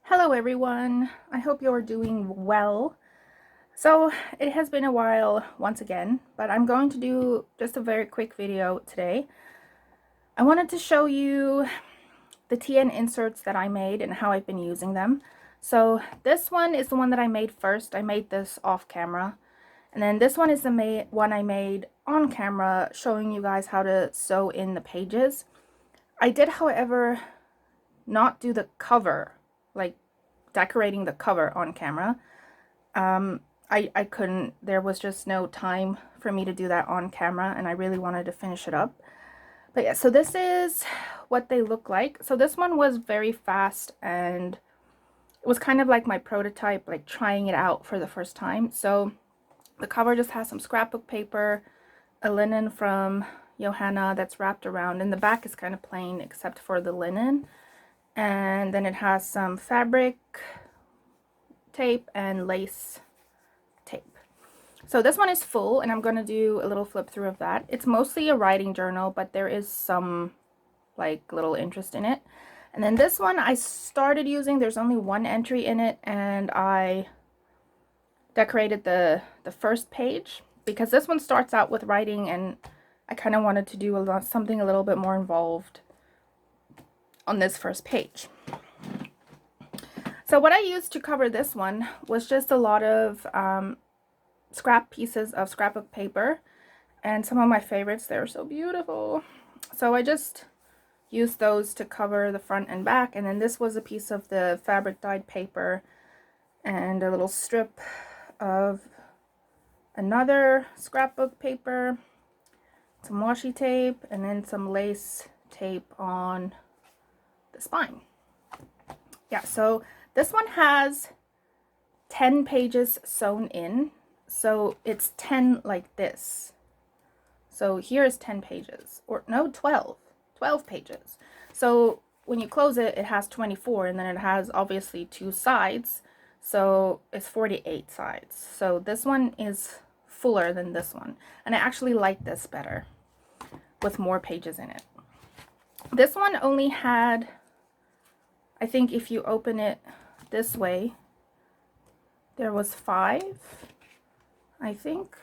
Hello everyone, I hope you're doing well. So it has been a while once again, but I'm going to do just a very quick video today. I wanted to show you the TN inserts that I made and how I've been using them. So this one is the one that I made first. I made this off camera. And then this one is the one I made on camera, showing you guys how to sew in the pages. I did, however, not do the cover, like decorating the cover on camera. I couldn't, there was just no time for me to do that on camera, and I really wanted to finish it up. But yeah, so this is what they look like. So this one was very fast, and it was kind of like my prototype, like trying it out for the first time. So the cover just has some scrapbook paper, a linen from Johanna that's wrapped around, and the back is kind of plain except for the linen. And then it has some fabric tape and lace tape. So this one is full, and I'm going to do a little flip through of that. It's mostly a writing journal, but there is some like little interest in it. And then this one I started using, there's only one entry in it, and I decorated the first page because this one starts out with writing, and I kind of wanted to do something a little bit more involved on this first page. So what I used to cover this one was just a lot of scrap pieces of scrapbook paper, and some of my favorites. They're so beautiful. So I just used those to cover the front and back, and then this was a piece of the fabric dyed paper and a little strip of another scrapbook paper, some washi tape, and then some lace tape on the spine. Yeah, so this one has 10 pages sewn in, so it's 10 like this. So here is 10 pages, or no, 12 pages. So when you close it, it has 24, and then it has obviously two sides, so it's 48 sides. So this one is fuller than this one, and I actually like this better with more pages in it. This one only had, I think if you open it this way, there was 5, I think.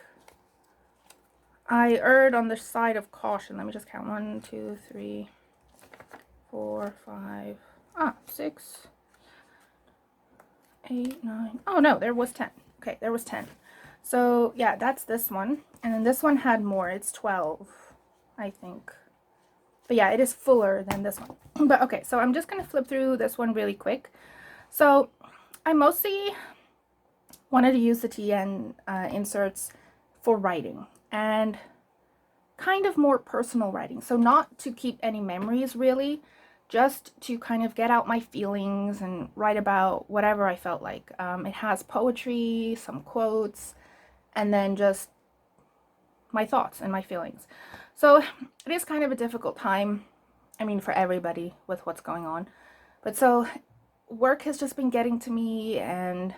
I erred on the side of caution. Let me just count. 1, 2, 3, 4, 5, 6, 8, 9. Oh no, there was 10. Okay, there was 10. So yeah, that's this one. And then this one had more. It's 12, I think. But yeah, it is fuller than this one. But okay, so I'm just going to flip through this one really quick. So I mostly wanted to use the TN inserts for writing, and kind of more personal writing. So not to keep any memories really, just to kind of get out my feelings and write about whatever I felt like. It has poetry, some quotes, and then just my thoughts and my feelings. So it is kind of a difficult time, I mean, for everybody with what's going on. But so work has just been getting to me, and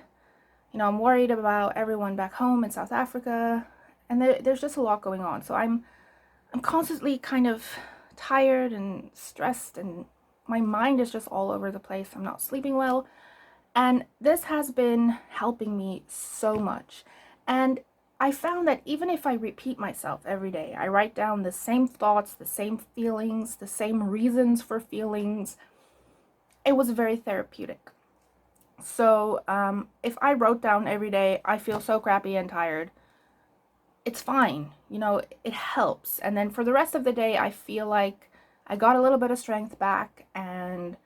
you know, I'm worried about everyone back home in South Africa, and there's just a lot going on. So I'm constantly kind of tired and stressed, and my mind is just all over the place. I'm not sleeping well, and this has been helping me so much. And I found that even if I repeat myself every day, I write down the same thoughts, the same feelings, the same reasons for feelings, it was very therapeutic. So if I wrote down every day, I feel so crappy and tired, it's fine, you know, it helps. And then for the rest of the day, I feel like I got a little bit of strength back, and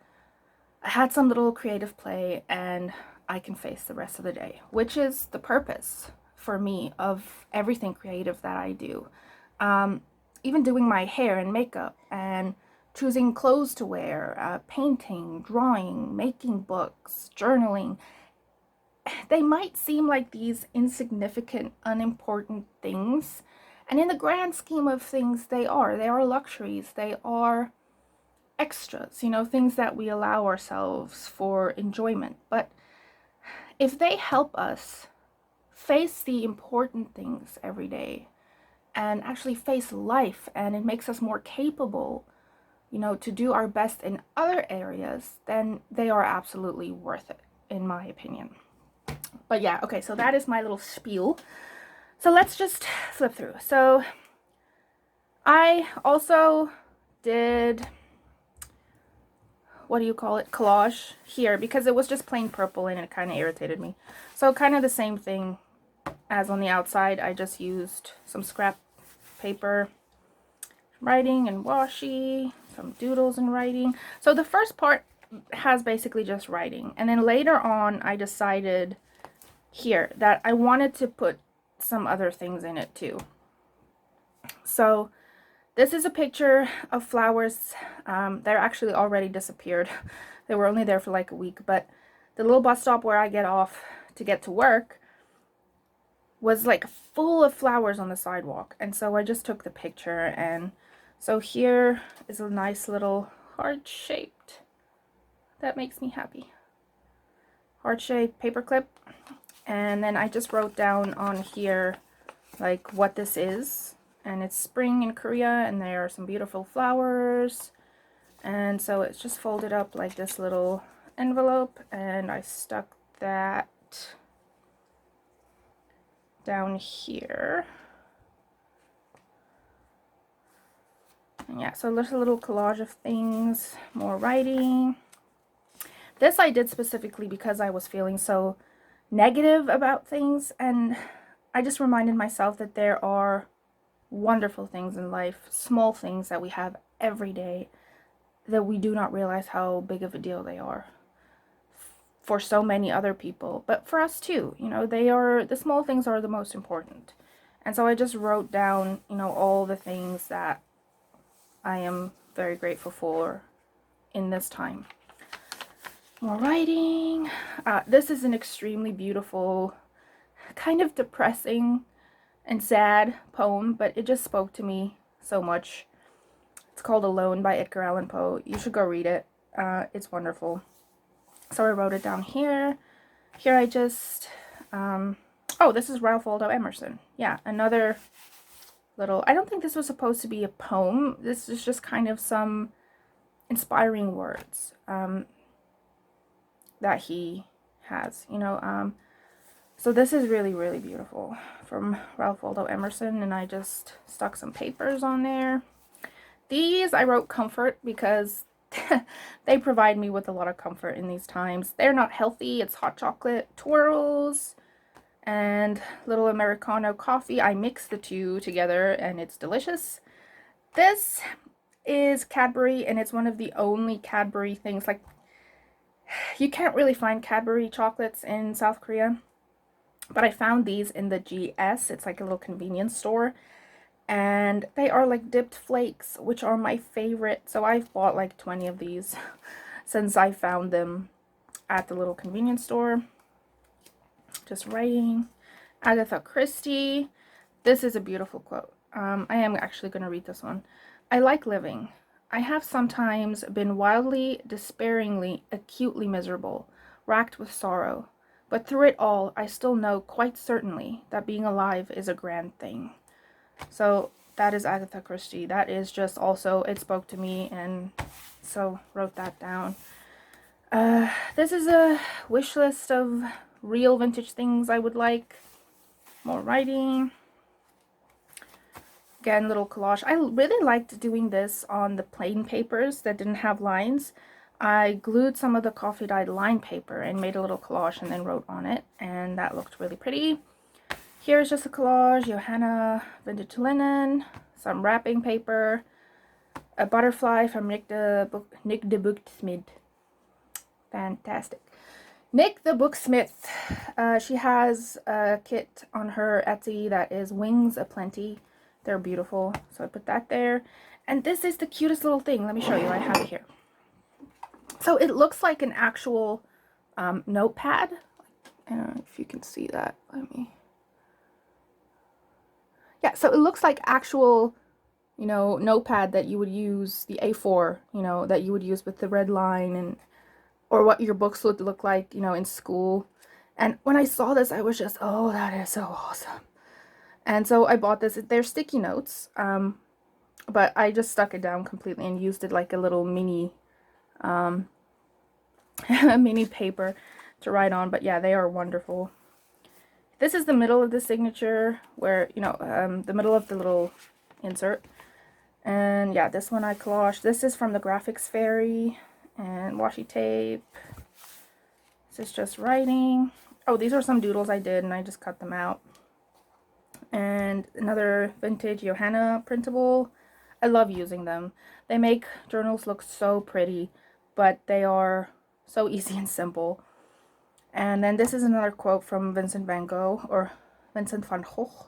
I had some little creative play, and I can face the rest of the day, which is the purpose for me of everything creative that I do. Even doing my hair and makeup, and choosing clothes to wear, painting, drawing, making books, journaling. They might seem like these insignificant, unimportant things, and in the grand scheme of things, they are. They are luxuries. They are extras, you know, things that we allow ourselves for enjoyment. But if they help us face the important things every day and actually face life, and it makes us more capable, you know, to do our best in other areas, then they are absolutely worth it, in my opinion. But yeah, okay, so that is my little spiel. So let's just flip through. So I also did, what do you call it, collage here, because it was just plain purple and it kind of irritated me. So kind of the same thing as on the outside. I just used some scrap paper, writing and washi, some doodles and writing. So the first part has basically just writing, and then later on I decided here that I wanted to put some other things in it too. So this is a picture of flowers. They're actually already disappeared. They were only there for like a week, but the little bus stop where I get off to get to work was like full of flowers on the sidewalk. And so I just took the picture, and so here is a nice little heart-shaped, that makes me happy, heart-shaped paperclip. And then I just wrote down on here like what this is, and it's spring in Korea and there are some beautiful flowers. And so it's just folded up like this little envelope, and I stuck that down here. And yeah, so there's a little collage of things, more writing. This I did specifically because I was feeling so negative about things, and I just reminded myself that there are wonderful things in life, small things that we have every day that we do not realize how big of a deal they are for so many other people, but for us too. You know, the small things are the most important. And so I just wrote down, you know, all the things that I am very grateful for in this time. More writing. This is an extremely beautiful, kind of depressing and sad poem, but it just spoke to me so much. It's called Alone by Edgar Allan Poe. You should go read it. It's wonderful. So I wrote it down here. Here I just, oh, this is Ralph Waldo Emerson. Yeah, another little, I don't think this was supposed to be a poem. This is just kind of some inspiring words that he has, you know. So this is really, really beautiful from Ralph Waldo Emerson, and I just stuck some papers on there. These I wrote comfort because they provide me with a lot of comfort in these times. They're not healthy. It's hot chocolate twirls and little Americano coffee. I mix the two together and it's delicious. This is Cadbury, and it's one of the only Cadbury things. Like, you can't really find Cadbury chocolates in South Korea, but I found these in the GS. It's like a little convenience store, and they are like dipped flakes, which are my favorite. So I've bought like 20 of these since I found them at the little convenience store. Just writing. Agatha Christie. This is a beautiful quote. I am actually going to read this one. I like living. I have sometimes been wildly, despairingly, acutely miserable, racked with sorrow. But through it all, I still know quite certainly that being alive is a grand thing. So that is Agatha Christie. That is just also, it spoke to me, and so wrote that down. This is a wish list of real vintage things I would like. More writing. Again, little collage. I really liked doing this on the plain papers that didn't have lines. I glued some of the coffee dyed line paper and made a little collage and then wrote on it, and that looked really pretty. Here's just a collage, Johanna vintage linen, some wrapping paper, a butterfly from Nick the Booksmith. Fantastic. Nick the Booksmith. She has a kit on her Etsy that is Wings Aplenty. They're beautiful, so I put that there. And this is the cutest little thing. Let me show you. I have it here. So it looks like an actual notepad. I don't know if you can see that. Let me... Yeah, so it looks like actual, you know, notepad that you would use, the A4, you know, that you would use with the red line, and or what your books would look like, you know, in school. And when I saw this, I was just, oh, that is so awesome. And so I bought this. They're sticky notes, but I just stuck it down completely and used it like a little mini mini paper to write on. But yeah, they are wonderful. This is the middle of the signature, where, you know, the middle of the little insert. And yeah, this one I collaged. This is from the Graphics Fairy, and washi tape. This is just writing. Oh, these are some doodles I did and I just cut them out. And another vintage Johanna printable. I love using them. They make journals look so pretty, but they are so easy and simple. And then this is another quote from Vincent van Gogh, or Vincent van Gogh.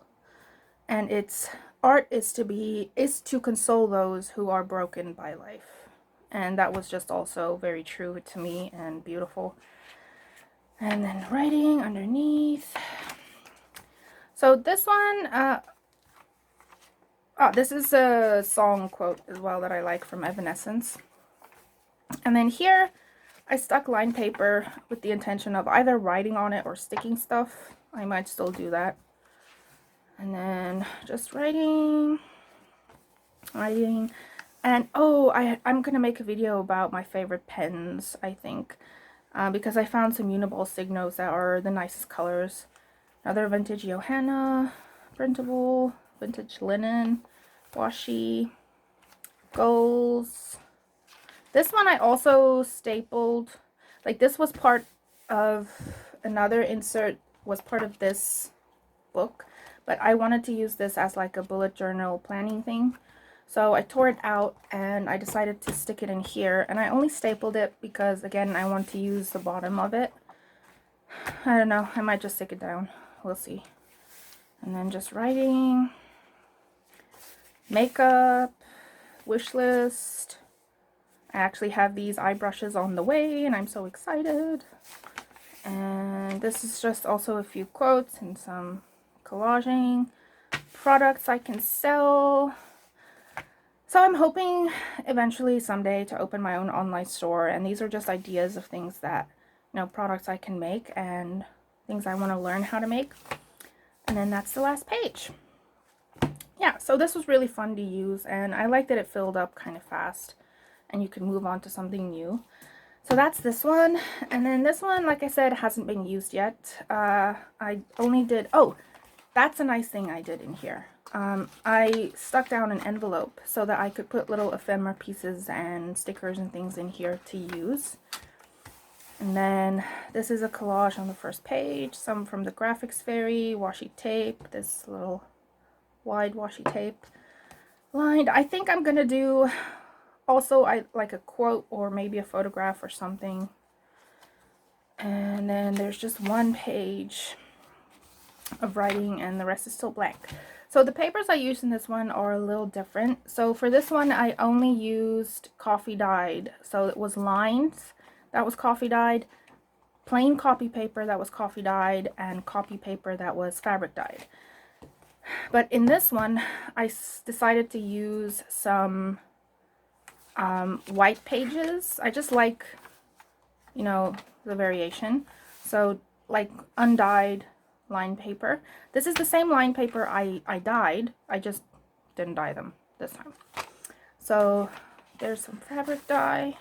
And it's, art is to console those who are broken by life. And that was just also very true to me and beautiful. And then writing underneath. So this one, this is a song quote as well that I like from Evanescence. And then here, I stuck line paper with the intention of either writing on it or sticking stuff. I might still do that. And then just writing. And oh, I'm going to make a video about my favorite pens, I think. Because I found some Uniball Signos that are the nicest colors. Another vintage Johanna printable, vintage linen, washi, goals. This one I also stapled. Like, this was part of another insert, was part of this book, but I wanted to use this as like a bullet journal planning thing. So I tore it out and I decided to stick it in here, and I only stapled it because, again, I want to use the bottom of it. I don't know, I might just stick it down. We'll see. And then just writing, makeup, wish list. I actually have these eye brushes on the way and I'm so excited. And this is just also a few quotes and some collaging. Products I can sell. So I'm hoping eventually someday to open my own online store, and these are just ideas of things that, you know, products I can make and things I want to learn how to make. And then that's the last page. Yeah, so this was really fun to use, and I like that it filled up kind of fast and you can move on to something new. So that's this one. And then this one, like I said, hasn't been used yet. I only did, oh, that's a nice thing I did in here. I stuck down an envelope so that I could put little ephemera pieces and stickers and things in here to use. And then this is a collage on the first page, some from the Graphics Fairy, washi tape, this little wide washi tape lined. I think I'm gonna do also like a quote or maybe a photograph or something. And then there's just one page of writing and the rest is still blank. So the papers I used in this one are a little different. So for this one I only used coffee dyed. So it was lines that was coffee dyed, plain copy paper that was coffee dyed, and copy paper that was fabric dyed. But in this one I decided to use some white pages. I just like, you know, the variation. So like undyed line paper. This is the same line paper I dyed. I just didn't dye them this time. So there's some fabric dye,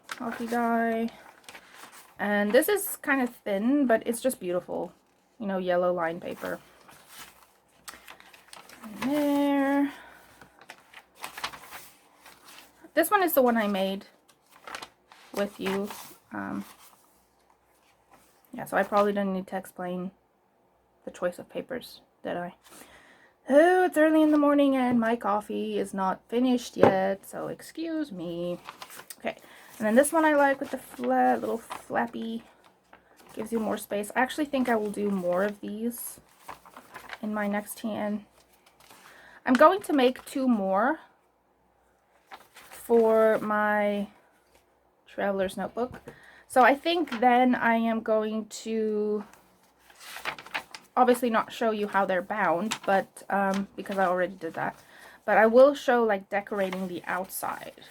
coffee dye, and this is kind of thin, but it's just beautiful, you know, yellow line paper. And there. This one is the one I made with you. Yeah, so I probably didn't need to explain the choice of papers, did I? Oh, it's early in the morning and my coffee is not finished yet, so excuse me. Okay, and then this one I like with the little flappy, gives you more space. I actually think I will do more of these in my next tan. I'm going to make 2 more for my traveler's notebook. So I think then I am going to obviously not show you how they're bound, but because I already did that. But I will show like decorating the outside.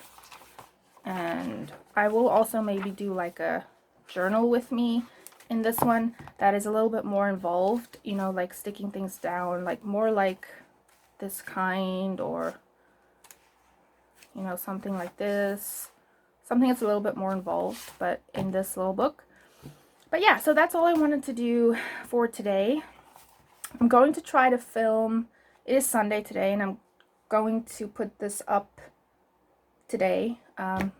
And I will also maybe do like a journal with me in this one that is a little bit more involved, you know, like sticking things down, like more like this kind, or you know, something like this. Something that's a little bit more involved, but in this little book. But yeah, so that's all I wanted to do for today. I'm going to try to film, it is Sunday today, and I'm going to put this up today,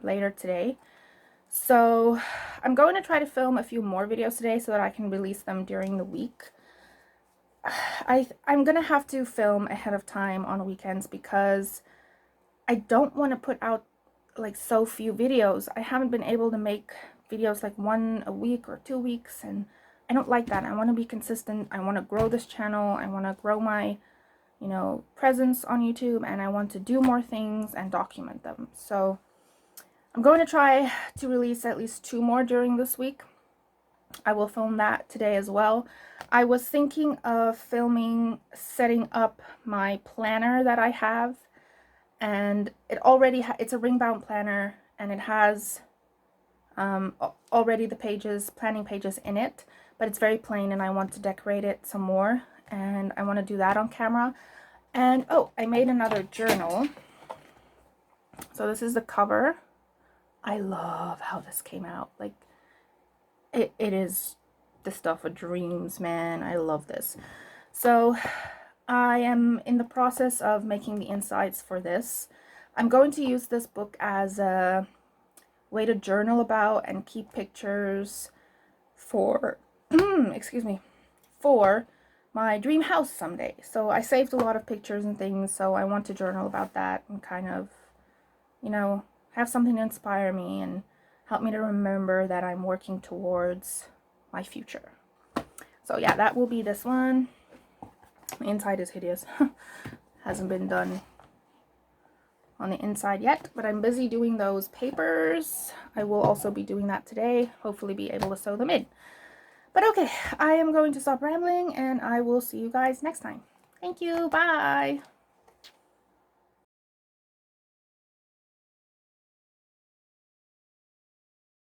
later today. So I'm going to try to film a few more videos today so that I can release them during the week. I'm gonna have to film ahead of time on weekends because I don't want to put out like so few videos. I haven't been able to make videos like one a week or 2 weeks, and I don't like that. I want to be consistent. I want to grow this channel. I want to grow my, you know, presence on YouTube, and I want to do more things and document them. So I'm going to try to release at least 2 more during this week. I will film that today as well. I was thinking of filming setting up my planner that I have, and it already it's a ring bound planner, and it has already the pages, planning pages in it, but it's very plain, and I want to decorate it some more, and I want to do that on camera. And oh, I made another journal. So this is the cover. I love how this came out. Like, it is the stuff of dreams, man. I love this. So I am in the process of making the insides for this. I'm going to use this book as a way to journal about and keep pictures for excuse me, for my dream house someday. So I saved a lot of pictures and things, so I want to journal about that and kind of, you know, have something to inspire me and help me to remember that I'm working towards my future. So yeah, that will be this one. The inside is hideous. Hasn't been done on the inside yet, but I'm busy doing those papers. I will also be doing that today, hopefully be able to sew them in. But okay, I am going to stop rambling, and I will see you guys next time. Thank you, bye!